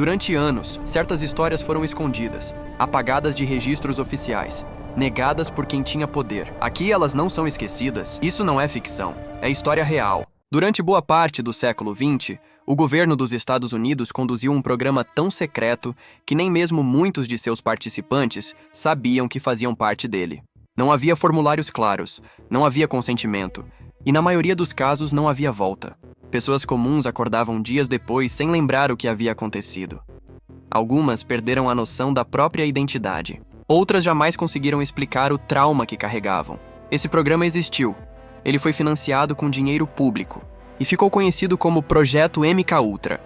Durante anos, certas histórias foram escondidas, apagadas de registros oficiais, negadas por quem tinha poder. Aqui elas não são esquecidas. Isso não é ficção, é história real. Durante boa parte do século XX, o governo dos Estados Unidos conduziu um programa tão secreto que nem mesmo muitos de seus participantes sabiam que faziam parte dele. Não havia formulários claros, não havia consentimento, e na maioria dos casos não havia volta. Pessoas comuns acordavam dias depois sem lembrar o que havia acontecido. Algumas perderam a noção da própria identidade. Outras jamais conseguiram explicar o trauma que carregavam. Esse programa existiu. Ele foi financiado com dinheiro público e ficou conhecido como Projeto MKUltra.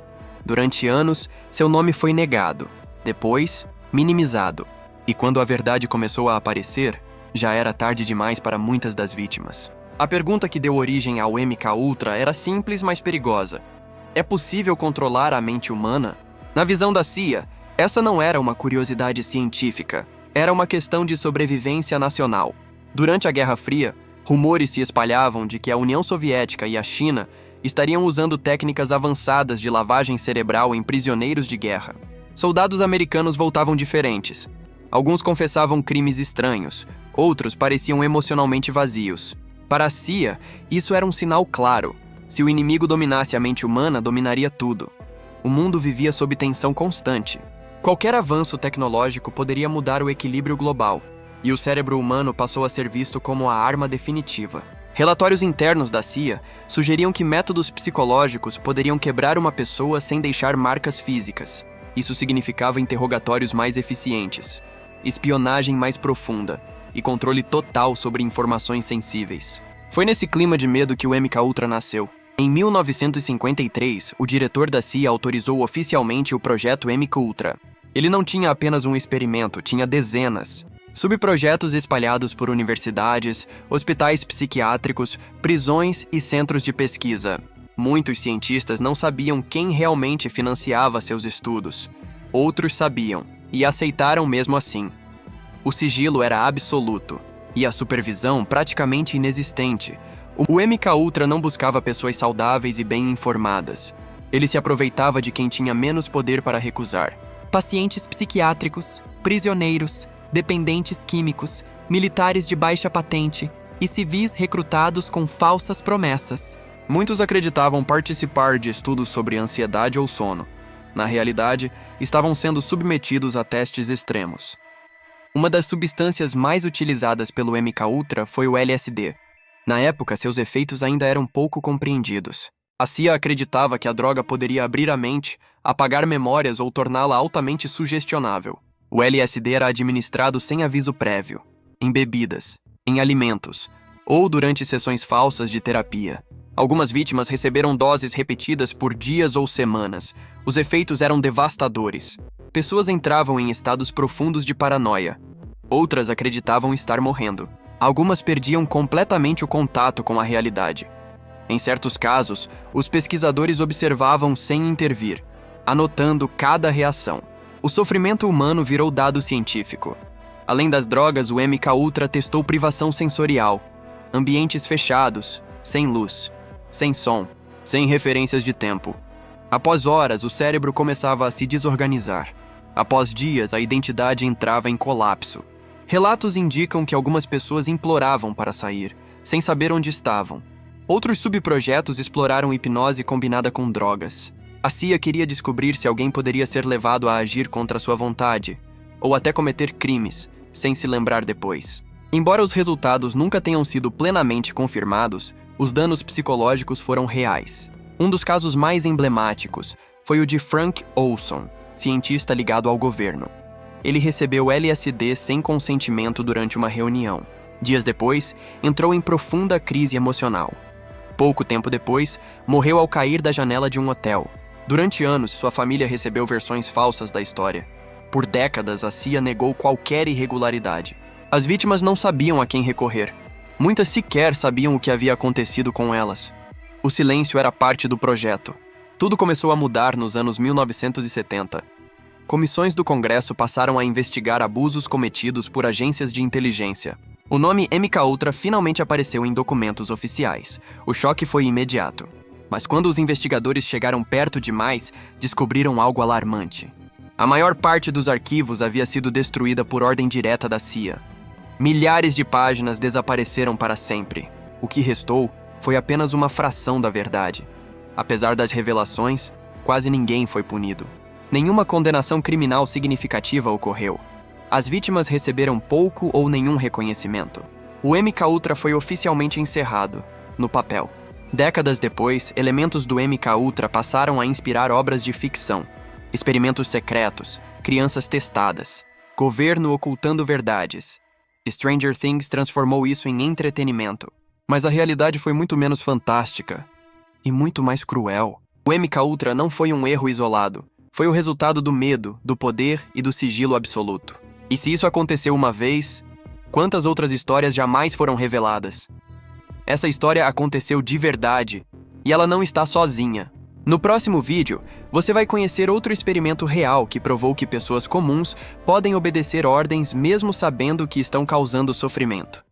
Durante anos, seu nome foi negado, depois minimizado. E quando a verdade começou a aparecer, já era tarde demais para muitas das vítimas. A pergunta que deu origem ao MKUltra era simples, mas perigosa. É possível controlar a mente humana? Na visão da CIA, essa não era uma curiosidade científica. Era uma questão de sobrevivência nacional. Durante a Guerra Fria, rumores se espalhavam de que a União Soviética e a China estariam usando técnicas avançadas de lavagem cerebral em prisioneiros de guerra. Soldados americanos voltavam diferentes. Alguns confessavam crimes estranhos, outros pareciam emocionalmente vazios. Para a CIA, isso era um sinal claro. Se o inimigo dominasse a mente humana, dominaria tudo. O mundo vivia sob tensão constante. Qualquer avanço tecnológico poderia mudar o equilíbrio global, e o cérebro humano passou a ser visto como a arma definitiva. Relatórios internos da CIA sugeriam que métodos psicológicos poderiam quebrar uma pessoa sem deixar marcas físicas. Isso significava interrogatórios mais eficientes, espionagem mais profunda e controle total sobre informações sensíveis. Foi nesse clima de medo que o MKUltra nasceu. Em 1953, o diretor da CIA autorizou oficialmente o projeto MKUltra. Ele não tinha apenas um experimento, tinha dezenas. Subprojetos espalhados por universidades, hospitais psiquiátricos, prisões e centros de pesquisa. Muitos cientistas não sabiam quem realmente financiava seus estudos. Outros sabiam, e aceitaram mesmo assim. O sigilo era absoluto, e a supervisão praticamente inexistente. O MKUltra não buscava pessoas saudáveis e bem informadas. Ele se aproveitava de quem tinha menos poder para recusar. Pacientes psiquiátricos, prisioneiros, dependentes químicos, militares de baixa patente e civis recrutados com falsas promessas. Muitos acreditavam participar de estudos sobre ansiedade ou sono. Na realidade, estavam sendo submetidos a testes extremos. Uma das substâncias mais utilizadas pelo MKUltra foi o LSD. Na época, seus efeitos ainda eram pouco compreendidos. A CIA acreditava que a droga poderia abrir a mente, apagar memórias ou torná-la altamente sugestionável. O LSD era administrado sem aviso prévio, em bebidas, em alimentos, ou durante sessões falsas de terapia. Algumas vítimas receberam doses repetidas por dias ou semanas. Os efeitos eram devastadores. Pessoas entravam em estados profundos de paranoia. Outras acreditavam estar morrendo. Algumas perdiam completamente o contato com a realidade. Em certos casos, os pesquisadores observavam sem intervir, anotando cada reação. O sofrimento humano virou dado científico. Além das drogas, o MKUltra testou privação sensorial, ambientes fechados, sem luz, sem som, sem referências de tempo. Após horas, o cérebro começava a se desorganizar. Após dias, a identidade entrava em colapso. Relatos indicam que algumas pessoas imploravam para sair, sem saber onde estavam. Outros subprojetos exploraram hipnose combinada com drogas. A CIA queria descobrir se alguém poderia ser levado a agir contra sua vontade, ou até cometer crimes, sem se lembrar depois. Embora os resultados nunca tenham sido plenamente confirmados, os danos psicológicos foram reais. Um dos casos mais emblemáticos foi o de Frank Olson, cientista ligado ao governo. Ele recebeu LSD sem consentimento durante uma reunião. Dias depois, entrou em profunda crise emocional. Pouco tempo depois, morreu ao cair da janela de um hotel. Durante anos, sua família recebeu versões falsas da história. Por décadas, a CIA negou qualquer irregularidade. As vítimas não sabiam a quem recorrer. Muitas sequer sabiam o que havia acontecido com elas. O silêncio era parte do projeto. Tudo começou a mudar nos anos 1970. Comissões do Congresso passaram a investigar abusos cometidos por agências de inteligência. O nome MKUltra finalmente apareceu em documentos oficiais. O choque foi imediato. Mas quando os investigadores chegaram perto demais, descobriram algo alarmante. A maior parte dos arquivos havia sido destruída por ordem direta da CIA. Milhares de páginas desapareceram para sempre. O que restou foi apenas uma fração da verdade. Apesar das revelações, quase ninguém foi punido. Nenhuma condenação criminal significativa ocorreu. As vítimas receberam pouco ou nenhum reconhecimento. O MKUltra foi oficialmente encerrado, no papel. Décadas depois, elementos do MKUltra passaram a inspirar obras de ficção. Experimentos secretos, crianças testadas, governo ocultando verdades. Stranger Things transformou isso em entretenimento. Mas a realidade foi muito menos fantástica e muito mais cruel. O MKUltra não foi um erro isolado. Foi o resultado do medo, do poder e do sigilo absoluto. E se isso aconteceu uma vez, quantas outras histórias jamais foram reveladas? Essa história aconteceu de verdade, e ela não está sozinha. No próximo vídeo, você vai conhecer outro experimento real que provou que pessoas comuns podem obedecer ordens mesmo sabendo que estão causando sofrimento.